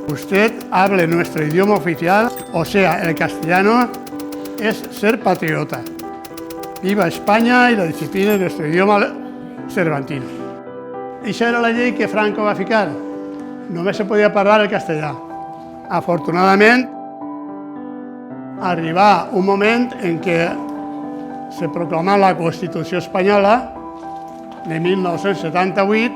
Usted hable nuestro idioma oficial, o sea, el castellano, es ser patriota. Viva España y la disciplina de nuestro idioma cervantino. Això era la llei que Franco va ficar. Només se podia parlar el castellà. Afortunadament, arribà un moment en què se proclamà la Constitució espanyola de 1978,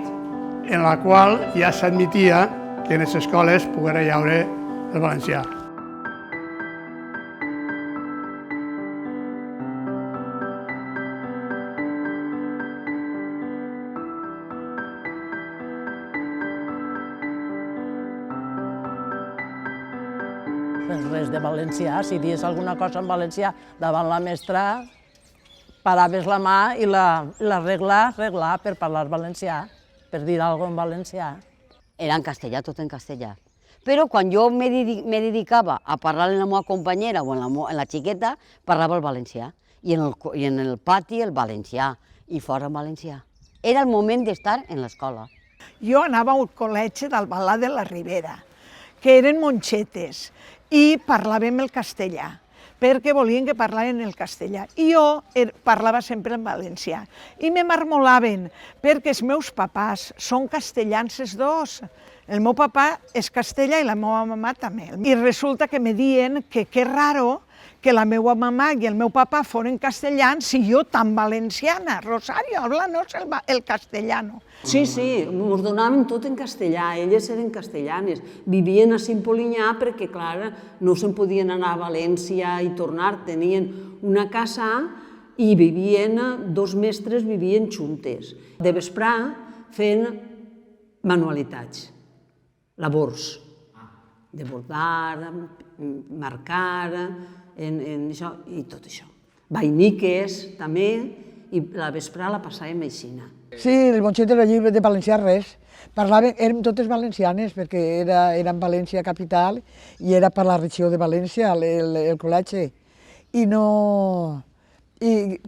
en la qual ja s'admetia que en les escoles poguera hi haure el valencià. Res de valencià, si dius alguna cosa en valencià davant la mestra, paraves la mà i l'arreglar per parlar valencià, per dir alguna cosa en valencià. Era en castellà, tot en castellà. Però quan jo me dedicava a parlar amb la meva companyera o amb la xiqueta, parlava el valencià. I en el pati el valencià, i fora en valencià. Era el moment d'estar en l'escola. Jo anava a un col·legi d'Albalà de la Ribera, que eren monxetes, i parlàvem el castellà, perquè volien que parlàvem el castellà. I jo parlava sempre en valencià. I me marmolaven, perquè els meus papàs són castellans els dos. El meu papà és castellà i la meva mamà també. I resulta que me diuen que que raro que la meva mamà i el meu papà foren castellans i jo tan valenciana. Rosario, háblanos el castellano. Sí, ens donaven tot en castellà, elles eren castellanes. Vivien a Polinyà perquè, clar, no se'n podien anar a València i tornar. Tenien una casa i vivien, dos mestres vivien juntes. De vesprà feien manualitats, labors, de bordar, marcar, això i tot això. Vainiques també, i la vesprà la passàvem aixina. Sí, el monxet era llibre de valencià res. Érem totes valencianes perquè era en València capital i era per la regió de València el col·legi. I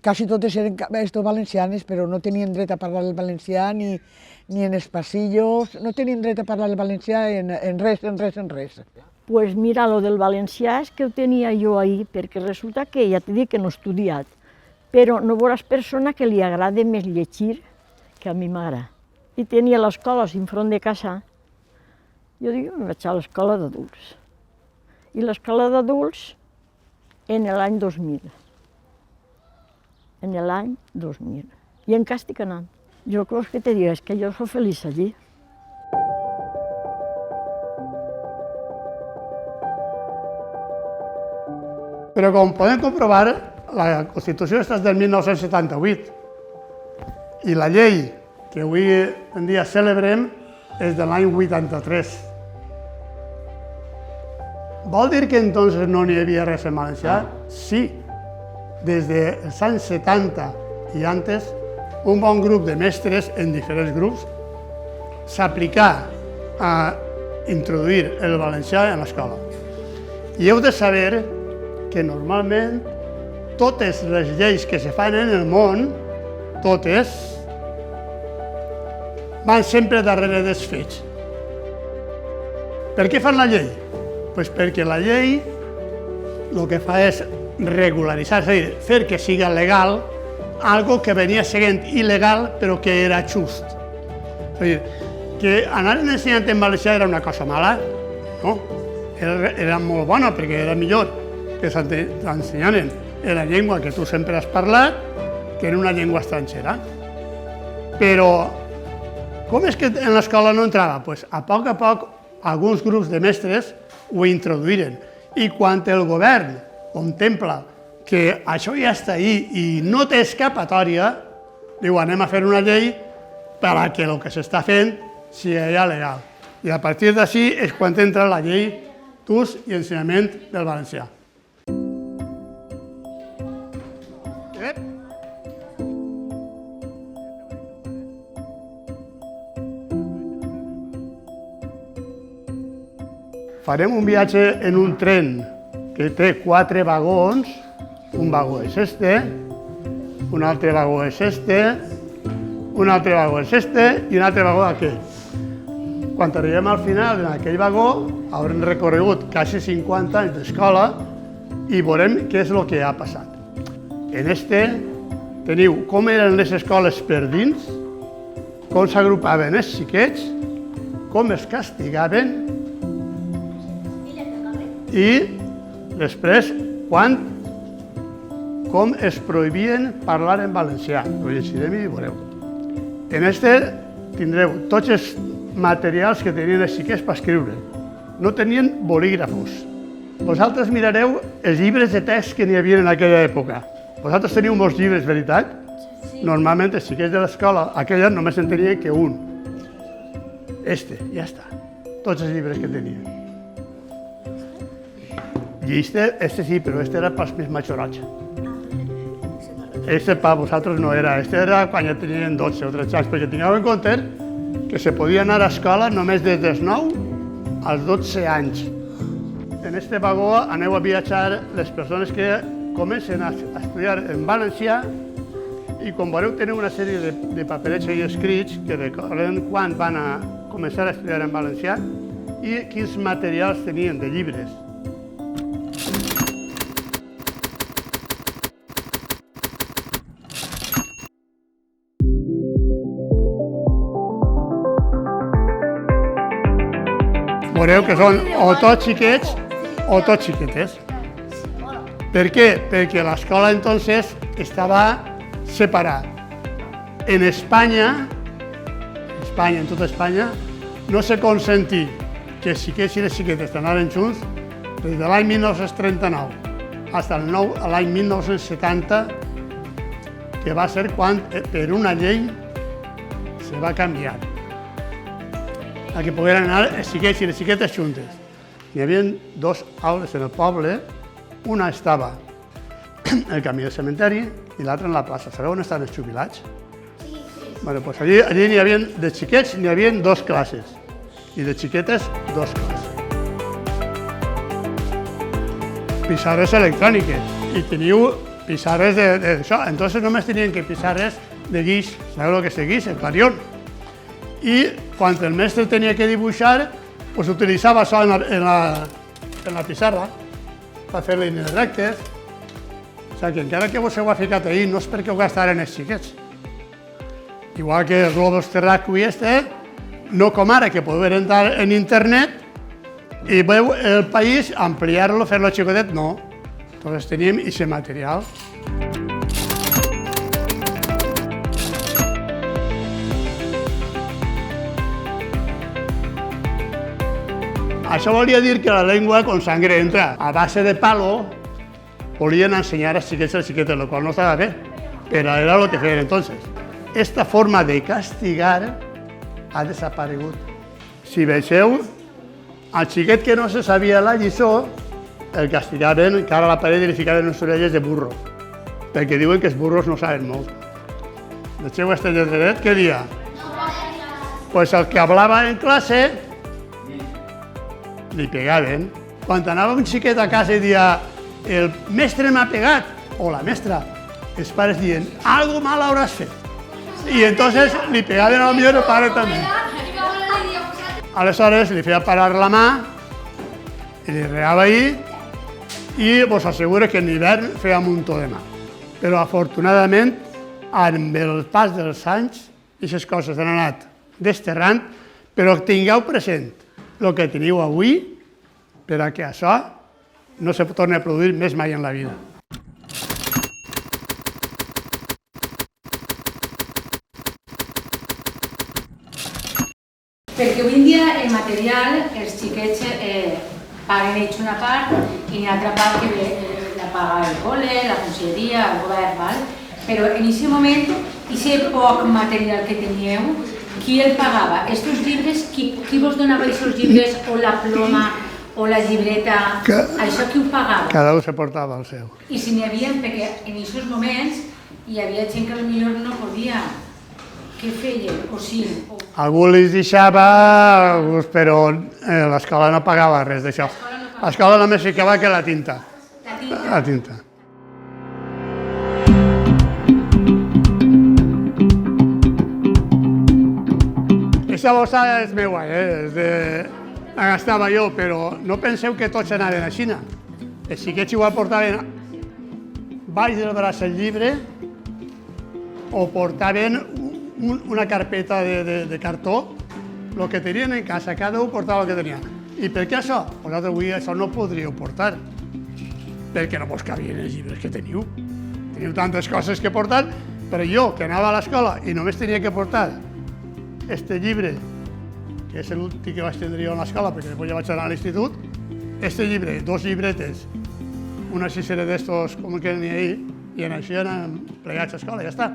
quasi totes eren valencianes, però no tenien dret a parlar el valencià ni en els passillos, no tenien dret a parlar el valencià en res. Pues mira, lo del valencià és que ho tenia jo ahir, perquè resulta que ja t'he dit que no he estudiat, però no veuràs persona que li agrada més llegir que a mi m'agrada. I tenia l'escola enfront de casa. Jo dic, em vaig a l'escola d'adults. I l'escola d'adults en l'any 2000. En l'any 2000. I encara estic anant. Jo creus que te dic, és que jo soc feliç allí. Però com podem comprovar, la Constitució és del 1978 i la llei que avui en dia celebrem és de l'any 83. Vol dir que entonces no n'hi havia res en valencià? Sí. Des dels anys 70 i antes, un bon grup de mestres en diferents grups s'aplicà a introduir el valencià en l'escola. I heu de saber que normalment totes les lleis que se fan en el món, totes, van sempre darrere dels fets. Per què fan la llei? Doncs perquè la llei el que fa és regularitzar, és a dir, fer que siga legal algo que venia sent il·legal però que era just. És a dir, que anar ensenyant en valencià era una cosa mala, no? Era molt bona perquè era millor que t'ensenyaven en la llengua que tu sempre has parlat que en una llengua estrangera. Però com és que en l'escola no entrava? Doncs a poc alguns grups de mestres ho introduïren. I quan el govern contempla que això ja està ahí i no té escapatòria, diu anem a fer una llei perquè el que s'està fent sigui ja legal. I a partir d'ací és quan entra la llei d'ús i ensenyament del valencià. Farem un viatge en un tren que té 4 vagons. Un vagó és este, un altre vagó és este, un altre vagó és este i un altre vagó aquest. quan arribem al final, en aquell vagó, haurem recorregut quasi 50 anys d'escola i veurem què és el que ha passat. En este teniu com eren les escoles per dins, com s'agrupaven els xiquets, com es castigaven i després com es prohibien parlar en valencià. Ho llegirem i ho veureu. En este tindreu tots els materials que tenien els xiquets per escriure. No tenien bolígrafos. Vosaltres mirareu els llibres de text que n'hi havia en aquella època. Vosaltres teniu molts llibres, veritat? Normalment els xiquets de l'escola, aquella només en tenien que un. Ja està. Tots els llibres que tenien. I sí, però era pels més majorats. Per vosaltres no era. Era quan ja tenien 12 o 13 anys, perquè tingueu en compte que se podia anar a escola només des dels 9 als 12 anys. En este vagó aneu a viatjar les persones que comencen a estudiar en valencià i com veureu teniu una sèrie de paperets i escrits que recorden quan van a començar a estudiar en valencià i quins materials tenien de llibres. Veureu que són o tots xiquets o tots xiquetes. Per què? Perquè l'escola entonces estava separada. En Espanya, en tota Espanya, no se consentí que els xiquets i les xiquetes anaren junts des de l'any 1939 fins a l'any 1970, que va ser quan per una llei se va canviar. A que pogueren anar els xiquets i les xiquetes juntes. Hi havia dos aules en el poble, una estava al camí del cementeri i l'altra en la plaça. Sabeu on estan els jubilats? Sí. Allí n'hi havia, de xiquets n'hi havia 2 classes i de xiquetes 2 classes. Pissarres electròniques i teniu pissarres d'això. Entonces només tenien que pissarres de guix. Sabeu el que és el guix? El clarion. I quan el mestre tenia que dibuixar, utilitzava això en la pissarra per fer línies rectes. O sigui que encara que vos heu ficat ahir, no és perquè ho gastaren els xiquets. Igual que el globus terraqüi no com ara, que podeu entrar en internet i veu el país, ampliar-lo, fer-lo xicotet, no. Entonces teníem aquest material. Això volia dir que la llengua con sangre entra. A base de palo volien ensenyar als xiquets i a les xiquetes, el qual no estava bé, però era el que feien entonces. Esta forma de castigar ha desaparegut. Si veieu, al xiquet que no se sabia la lliçó, el castigaven cara a la paret i li ficaven unes orelles de burro, perquè diuen que els burros no saben molt. Veieu este lletreret? Què dia? Pues el que hablava en classe li pegaven. Quan anava un xiquet a casa i dia el mestre m'ha pegat, o la mestra, els pares diuen algo mal hauràs fet. I entonces li pegaven al millor el pare també. Aleshores li feia parar la mà i li regava ahí i vos asseguro que en hivern feia un muntó de mà. Però afortunadament, amb el pas dels anys, aquestes coses han anat desterrant, però tingueu present el que teniu avui per a que això no se torni a produir més mai en la vida. Perquè avui en dia el material, els xiquets paguen ells una part i una altra part que la paga el col·le, la conselleria, el govern, però en aquest moment, aquest poc material que teníeu, qui el pagava? Estos llibres, qui vos donava aquests llibres, o la ploma, o la llibreta, això qui ho pagava? Cada un se portava el seu. I si n'hi havia, perquè en aquests moments hi havia gent que potser no podia, què feien? O sí? Algú li deixava, però l'escola no pagava res d'això. L'escola només ficava que la tinta. La tinta. Els Aquesta bossa és meua, la gastava jo, però no penseu que tots anaven a Xina. Els xiquets igual portaven baix del braç el llibre o portaven una carpeta de cartó, el que tenien en casa, cada un portava el que tenia. I per què això? Vosaltres avui això no podríeu portar, perquè no vos cabien els llibres que teniu. Teniu tantes coses que portar, però jo, que anava a l'escola i només tenia que portar este llibre, que és l'últim que vaig tindre jo a l'escola, perquè després ja vaig anar a l'institut, este llibre, 2 llibretes, una cistera d'estos com que n'hi ha ahir, i en això anàvem plegats a l'escola, ja està.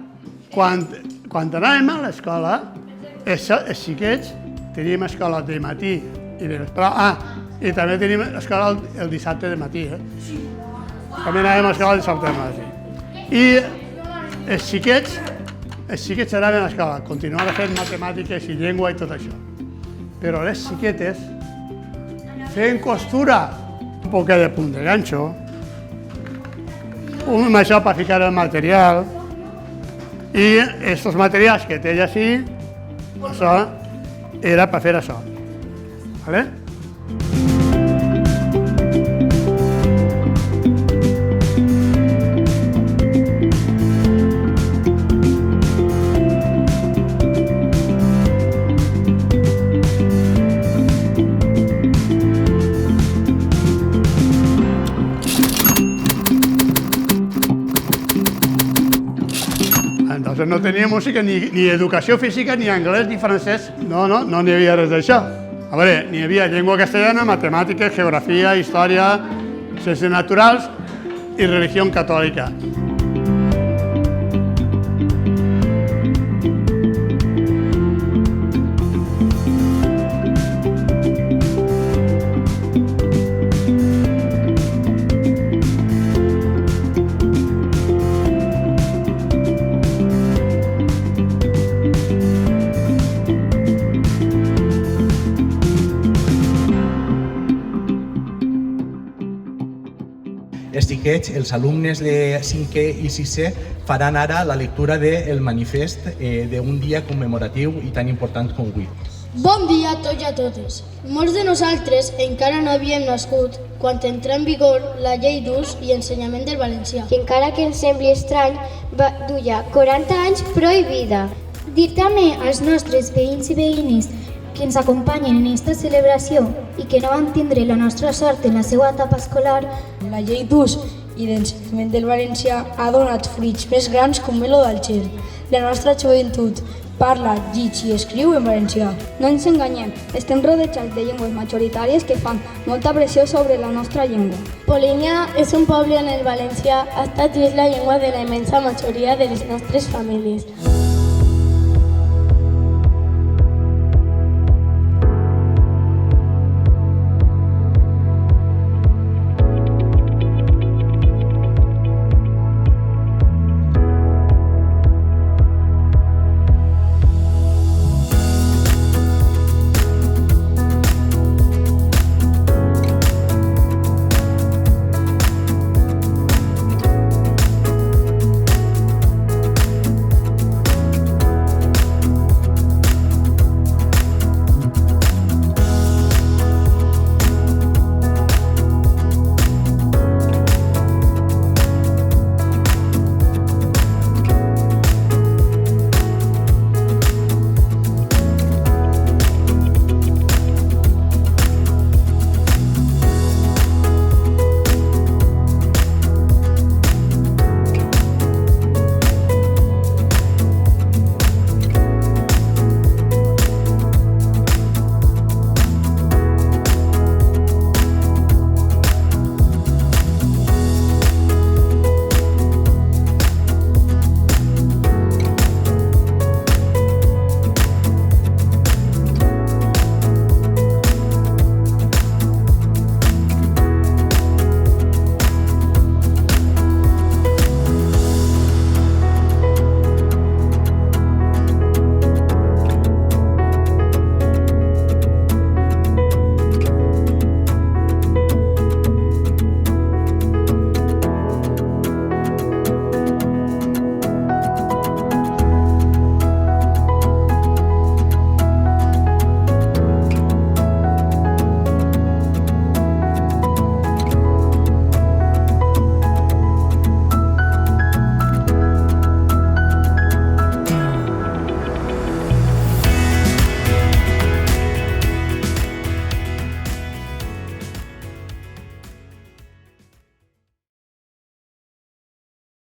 Quan anàvem a l'escola, els xiquets teníem escola de matí i de vesprada. I també teníem escola el dissabte de matí. També anàvem a l'escola el dissabte de matí. I els xiquets anaven a l'escola, continuaven fent matemàtiques i llengua i tot això. Però les xiquetes feien costura, un poc de punt de ganxo, amb això per ficar el material, i aquests materials que té allà sí, això era per fer això. Vale? Entonces no tenia música, ni educació física, ni anglès, ni francès. No n'hi havia res d'això. A veure, n'hi havia llengua castellana, matemàtiques, geografia, història, ciències naturals i religió catòlica. Els xiquets, els alumnes de 5è i 6è, faran ara la lectura del manifest d'un dia commemoratiu i tan important com avui. Bon dia a tots i a totes. Molts de nosaltres encara no havíem nascut quan entrà en vigor la llei d'ús i ensenyament del valencià. Que encara que ens sembli estrany, va duia 40 anys prohibida. Dir també als nostres veïns i veïnes que ens acompanyen en aquesta celebració i que no van tindre la nostra sort en la seva etapa escolar. La llei d'ús i d'ensenyament del valencià ha donat fruits més grans com Melo d'Alger. La nostra joventut parla, llig i escriu en valencià. No ens enganyem, estem rodejats de llengües majoritàries que fan molta pressió sobre la nostra llengua. Polinyà és un poble on el valencià ha estat i és la llengua de la immensa majoria de les nostres famílies.